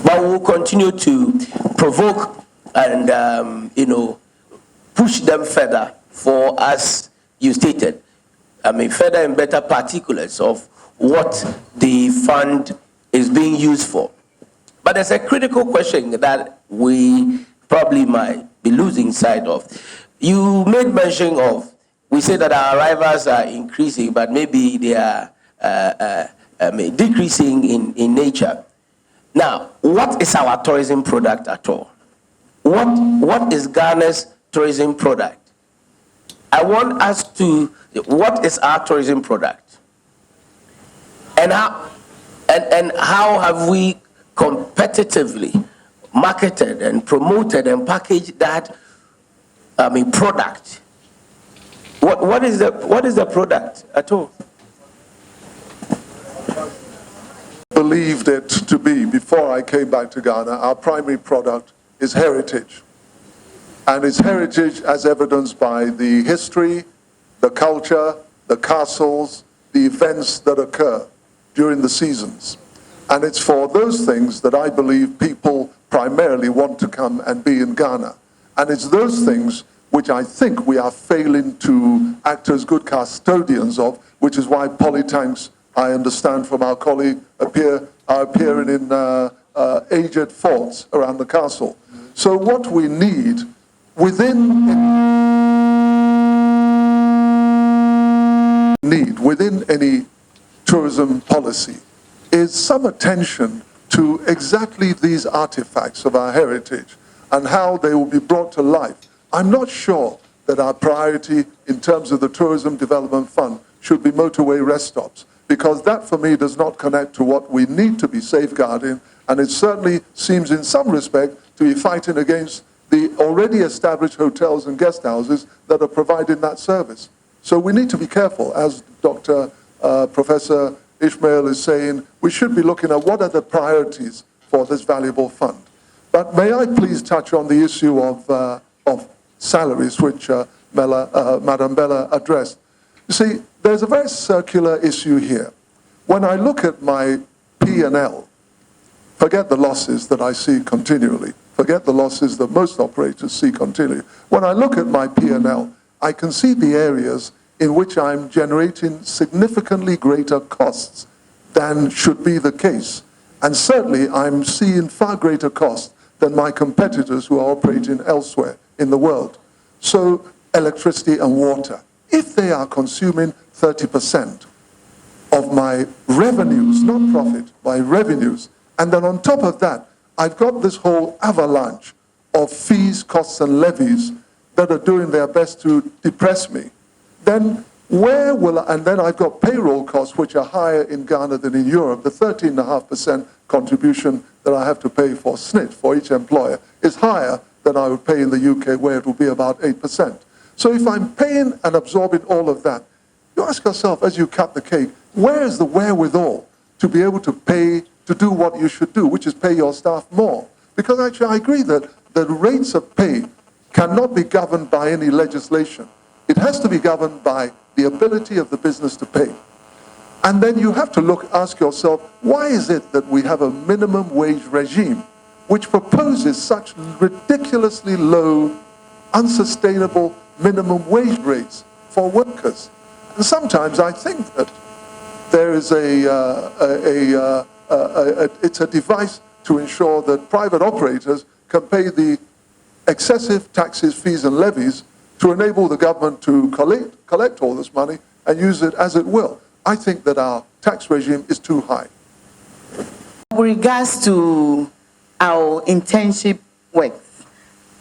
But we'll continue to provoke and, push them further for, as you stated, further and better particulars of what the fund is being used for. But there's a critical question that we probably might be losing sight of. You made mention of, we say that our arrivals are increasing, but maybe they are decreasing in nature. Now, what is our tourism product at all? What is Ghana's tourism product? I want us to, what is our tourism product? And how have we competitively marketed and promoted and packaged that product? What is the product at all? Believed it to be, before I came back to Ghana, our primary product is heritage. And it's heritage as evidenced by the history, the culture, the castles, the events that occur during the seasons. And it's for those things that I believe people primarily want to come and be in Ghana. And it's those things which I think we are failing to act as good custodians of, which is why polytanks, I understand from our colleague, are appearing in aged forts around the castle. So what we need within any tourism policy is some attention to exactly these artifacts of our heritage and how they will be brought to life. I'm not sure that our priority in terms of the Tourism Development Fund should be motorway rest stops, because that for me does not connect to what we need to be safeguarding, and it certainly seems in some respect to be fighting against the already established hotels and guest houses that are providing that service. So we need to be careful, as Professor Ishmael is saying, we should be looking at what are the priorities for this valuable fund. But may I please touch on the issue of salaries, which Madam Bella addressed. You see, there's a very circular issue here. When I look at my P&L, forget the losses that I see continually, forget the losses that most operators see continually. When I look at my P&L, I can see the areas in which I'm generating significantly greater costs than should be the case. And certainly I'm seeing far greater costs than my competitors who are operating elsewhere in the world. So electricity and water, if they are consuming 30% of my revenues, not profit, my revenues, and then on top of that, I've got this whole avalanche of fees, costs, and levies that are doing their best to depress me, then where will I, and then I've got payroll costs which are higher in Ghana than in Europe. The 13.5% contribution that I have to pay for SNIT for each employer is higher than I would pay in the UK, where it will be about 8%. So if I'm paying and absorbing all of that, you ask yourself as you cut the cake, where is the wherewithal to be able to pay, to do what you should do, which is pay your staff more? Because actually I agree that the rates of pay cannot be governed by any legislation. It has to be governed by the ability of the business to pay. And then you have to ask yourself, why is it that we have a minimum wage regime which proposes such ridiculously low, unsustainable minimum wage rates for workers? And sometimes I think that there is it's a device to ensure that private operators can pay the excessive taxes, fees, and levies to enable the government to collect all this money and use it as it will. I think that our tax regime is too high. With regards to our internship work,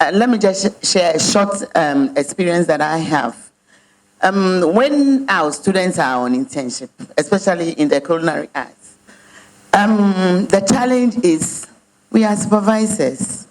let me just share a short experience that I have. When our students are on internship, especially in the culinary arts, the challenge is we are supervisors.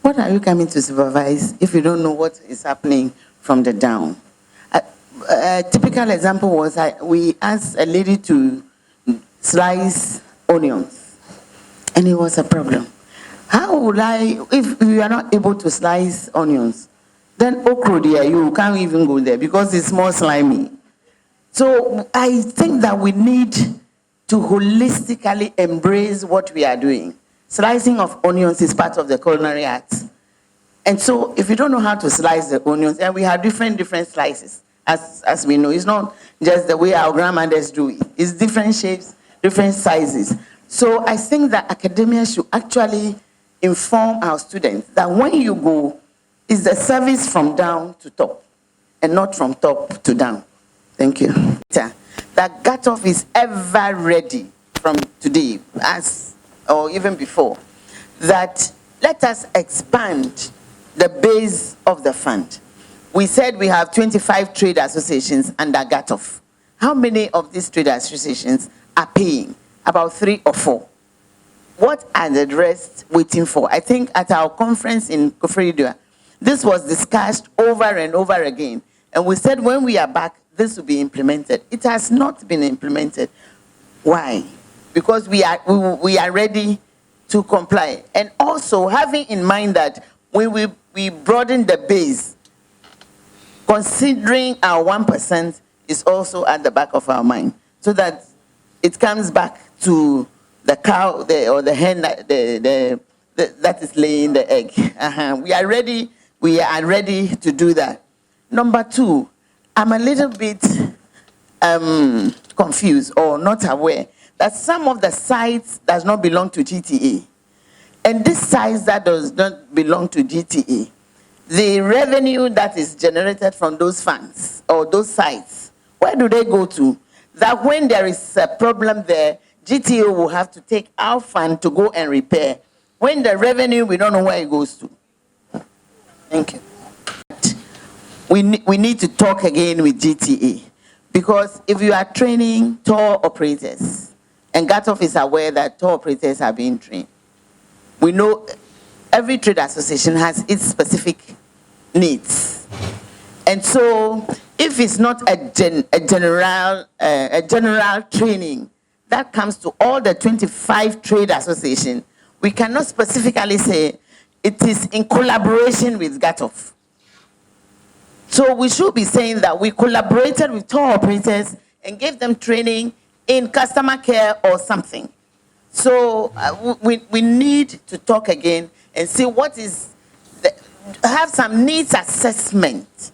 What are you coming to supervise if you don't know what is happening from the down? A typical example was we asked a lady to slice onions, and it was a problem. How would I, if you are not able to slice onions, then okra there, you can't even go there because it's more slimy. So I think that we need to holistically embrace what we are doing. slicing of onions is part of the culinary arts. And so if you don't know how to slice the onions, and we have different slices, as we know, it's not just the way our grandmothers do it. It's different shapes, different sizes. So I think that academia should actually inform our students that when you go, it's the service from down to top, and not from top to down. Thank you. That GATOF is ever ready from today, or even before, that let us expand the base of the fund. We said we have 25 trade associations under GATOF. How many of these trade associations are paying? About 3 or 4. What are the rest waiting for? I think at our conference in Koforidua, this was discussed over and over again. And we said when we are back, this will be implemented. It has not been implemented. Why? Because we are ready to comply. And also having in mind that we broaden the base, considering our 1% is also at the back of our mind, so that it comes back to the cow or the hen that is laying the egg. We are ready. We are ready to do that. Number 2, I'm a little bit confused or not aware that some of the sites does not belong to GTA. And this sites that does not belong to GTA, the revenue that is generated from those funds or those sites, where do they go to? That when there is a problem there, GTA will have to take our fund to go and repair. When the revenue, we don't know where it goes to. Thank you. We need to talk again with GTA, because if you are training tour operators, and GATOF is aware that tour operators are being trained, we know every trade association has its specific needs. And so if it's not a general training that comes to all the 25 trade associations, we cannot specifically say it is in collaboration with GATOF. So we should be saying that we collaborated with tour operators and gave them training in customer care or something. So we need to talk again and see what is, have some needs assessment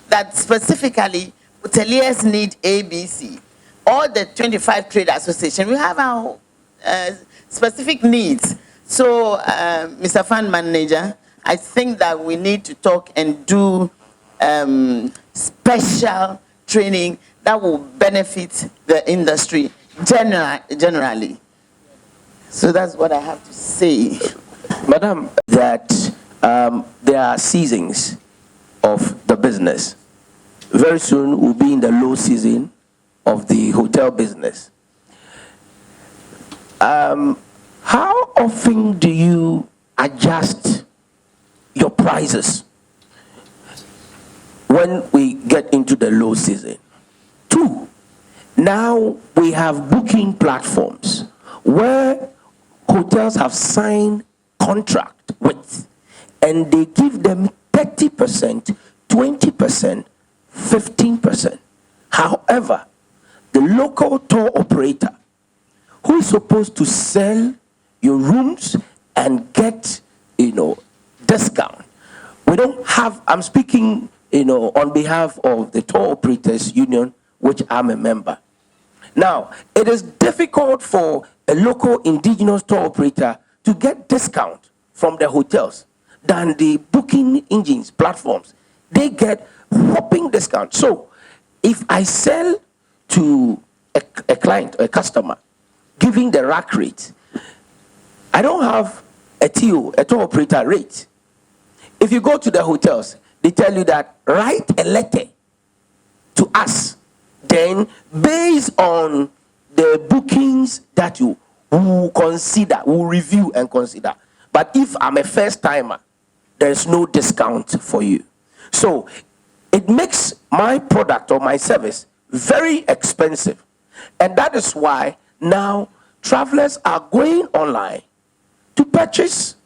that specifically hoteliers need ABC. All the 25 trade associations, we have our specific needs. So, Mr. Fund Manager, I think that we need to talk and do special training that will benefit the industry generally. So that's what I have to say. Madam, that there are seasons of the business. Very soon we'll be in the low season of the hotel business. How often do you adjust your prices when we get into the low season? 2, now we have booking platforms where hotels have signed contract with, and they give them 30%, 20%, 15%. However, the local tour operator who is supposed to sell your rooms and get, discount. We don't have, I'm speaking, on behalf of the Tour Operators Union, which I'm a member. Now, it is difficult for a local indigenous tour operator to get discount from the hotels than the booking engines, platforms. They get whopping discount. So, if I sell to a client, a customer, giving the rack rate, I don't have a TO, a tour operator rate. If you go to the hotels, they tell you that write a letter to us, then based on the bookings that you will consider, will review and consider. But if I'm a first timer, there's no discount for you. So it makes my product or my service very expensive. And that is why now travelers are going online to purchase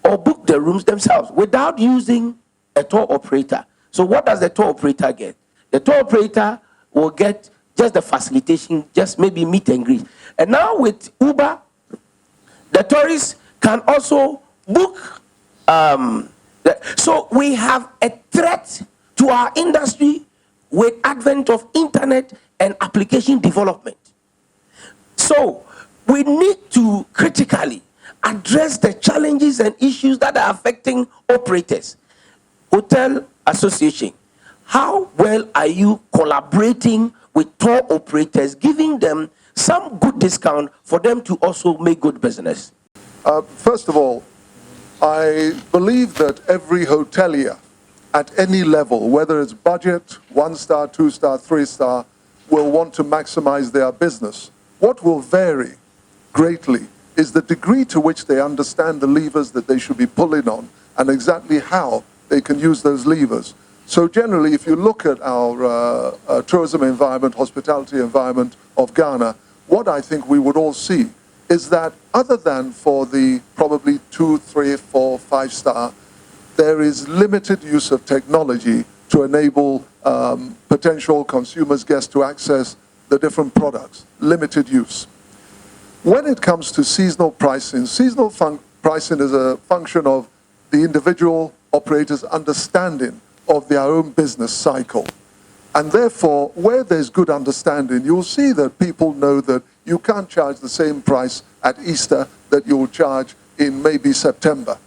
or book the rooms themselves without using a tour operator. So what does the tour operator get? The tour operator will get just the facilitation, just maybe meet and greet. And now with Uber, the tourists can also book. So we have a threat to our industry with advent of internet and application development. So we need to critically address the challenges and issues that are affecting operators. Hotel Association, how well are you collaborating with tour operators, giving them some good discount for them to also make good business? First of all, I believe that every hotelier at any level, whether it's budget, 1-star, 2-star, 3-star, will want to maximize their business. What will vary greatly is the degree to which they understand the levers that they should be pulling on and exactly how they can use those levers. So generally, if you look at our tourism environment, hospitality environment of Ghana, what I think we would all see is that other than for the probably 2, 3, 4, 5-star, there is limited use of technology to enable potential consumers, guests to access the different products, limited use. When it comes to seasonal pricing pricing is a function of the individual operator's understanding of their own business cycle. And therefore, where there's good understanding, you'll see that people know that you can't charge the same price at Easter that you'll charge in maybe September.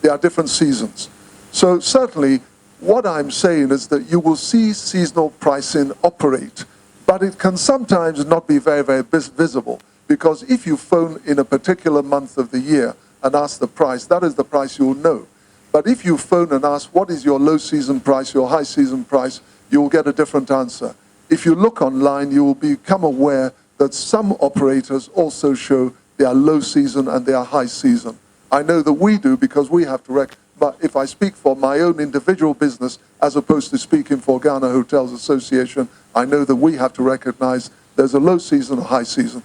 There are different seasons. So certainly, what I'm saying is that you will see seasonal pricing operate, but it can sometimes not be very, very visible, because if you phone in a particular month of the year and ask the price, that is the price you'll know. But if you phone and ask, what is your low season price, your high season price, you'll get a different answer. If you look online, you will become aware that some operators also show their low season and their high season. I know that we do, because we have to but if I speak for my own individual business, as opposed to speaking for Ghana Hotels Association, I know that we have to recognize there's a low season, a high season.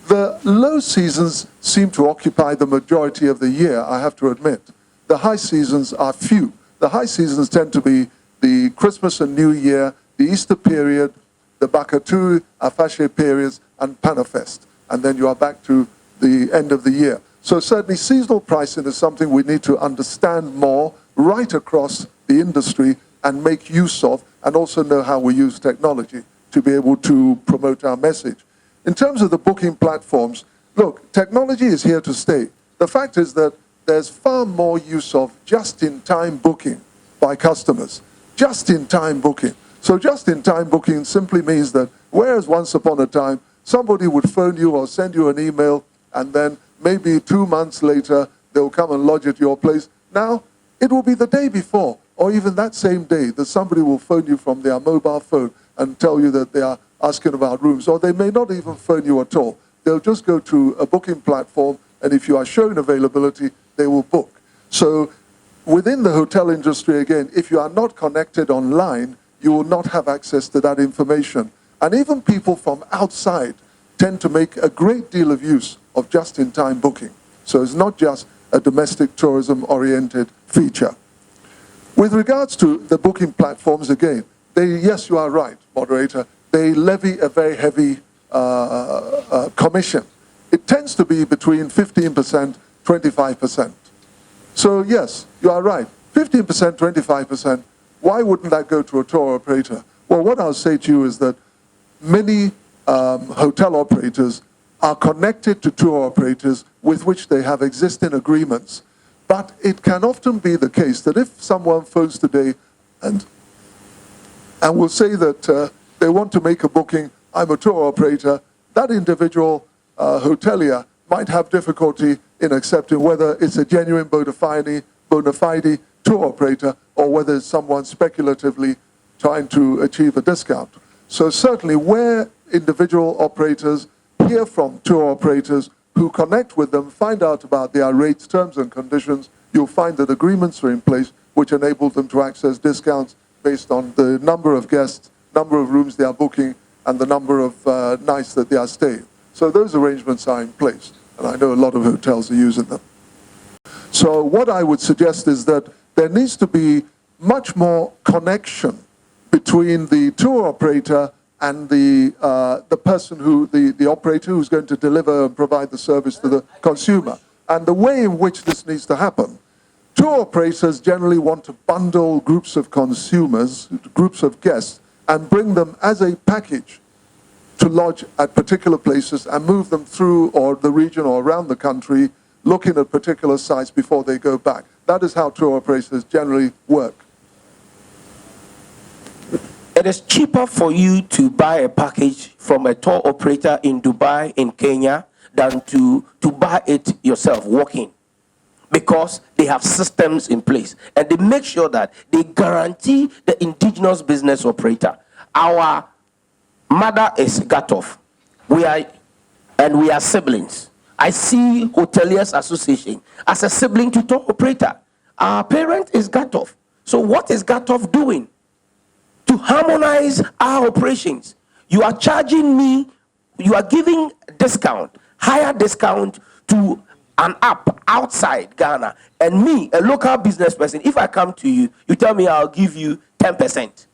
The low seasons seem to occupy the majority of the year, I have to admit. The high seasons are few. The high seasons tend to be the Christmas and New Year, the Easter period, the Bakatu, Afashe periods, and Panafest. And then you are back to the end of the year. So certainly seasonal pricing is something we need to understand more right across the industry and make use of, and also know how we use technology to be able to promote our message. In terms of the booking platforms, look, technology is here to stay. The fact is that there's far more use of just-in-time booking by customers. Just-in-time booking. So just-in-time booking simply means that whereas once upon a time, somebody would phone you or send you an email, and then maybe 2 months later, they'll come and lodge at your place. Now, it will be the day before, or even that same day, that somebody will phone you from their mobile phone and tell you that they are asking about rooms, or they may not even phone you at all. They'll just go to a booking platform, and if you are showing availability, they will book. So within the hotel industry, again, if you are not connected online, you will not have access to that information. And even people from outside tend to make a great deal of use of just-in-time booking. So it's not just a domestic tourism-oriented feature. With regards to the booking platforms, again, yes, you are right, moderator, they levy a very heavy commission. It tends to be between 15%, 25%. So yes, you are right, 15%, 25%, why wouldn't that go to a tour operator? Well, what I'll say to you is that many hotel operators are connected to tour operators with which they have existing agreements. But it can often be the case that if someone phones today and will say that they want to make a booking, I'm a tour operator, that individual hotelier might have difficulty in accepting whether it's a genuine bona fide tour operator or whether it's someone speculatively trying to achieve a discount. So certainly where individual operators hear from tour operators who connect with them, find out about their rates, terms and conditions, you'll find that agreements are in place which enable them to access discounts based on the number of guests, number of rooms they are booking, and the number of nights that they are staying. So those arrangements are in place, and I know a lot of hotels are using them. So what I would suggest is that there needs to be much more connection between the tour operator and the person the operator who's going to deliver and provide the service to the consumer. And the way in which this needs to happen, tour operators generally want to bundle groups of consumers, groups of guests, and bring them as a package to lodge at particular places and move them through or the region or around the country, looking at particular sites before they go back. That is how tour operators generally work. It is cheaper for you to buy a package from a tour operator in Dubai, in Kenya, than to buy it yourself, walking. Because they have systems in place. And they make sure that they guarantee the indigenous business operator. Our mother is Gatof. We are siblings. I see Hoteliers Association as a sibling to tour operator. Our parent is Gatof. So what is Gatof doing? To harmonize our operations. You are charging me, you are giving discount, higher discount to an app outside Ghana. And me, a local business person, if I come to you, you tell me I'll give you 10%.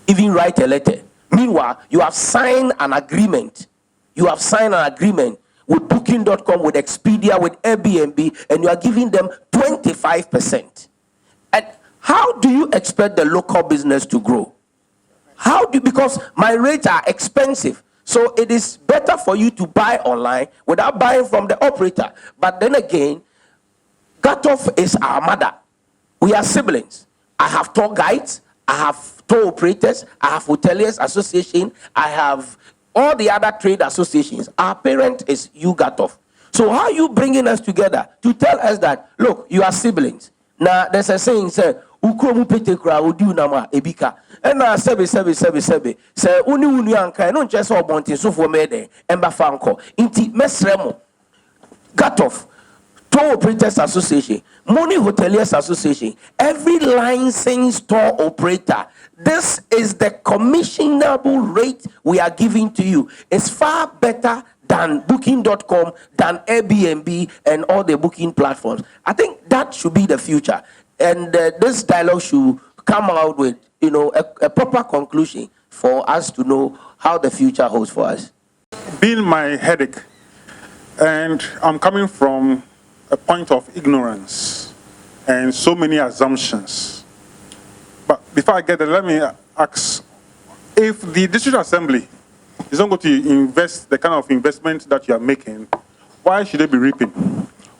Even write a letter. Meanwhile, you have signed an agreement. You have signed an agreement with Booking.com, with Expedia, with Airbnb, and you are giving them 25%. And how do you expect the local business to grow? Because my rates are expensive. So it is better for you to buy online without buying from the operator. But then again, Gatof is our mother. We are siblings. I have tour guides, I have tour operators, I have Hoteliers Association, I have all the other trade associations. Our parent is you, Gatof. So how are you bringing us together to tell us that, look, you are siblings? Now, there's a saying, say, ukromu petekra odi nama ebika. And now, sebe. Say, uni anka, no just all bonti, so for mede, emba fanko. Inti mesremo. Gatof, Tour Operators Association, Money Hoteliers Association, every licensed tour operator, this is the commissionable rate we are giving to you. It's far better than Booking.com, than Airbnb, and all the booking platforms. I think that should be the future. And this dialogue should come out with, a proper conclusion for us to know how the future holds for us. Being my headache, and I'm coming from a point of ignorance and so many assumptions. But before I get there, let me ask, if the District Assembly is not going to invest the kind of investment that you are making, why should they be reaping?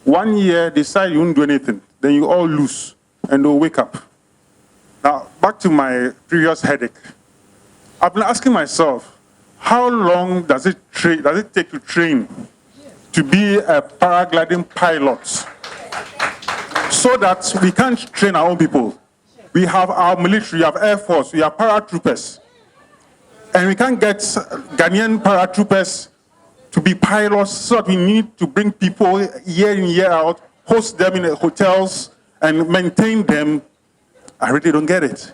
1 year, decide you won't do anything, then you all lose, and they'll wake up. Now, back to my previous headache. I've been asking myself, how long does it take to train to be a paragliding pilot so that we can't train our own people? We have our military, we have Air Force, we have paratroopers. And we can't get Ghanaian paratroopers to be pilots, so that we need to bring people year in, year out, host them in hotels, and maintain them. I really don't get it.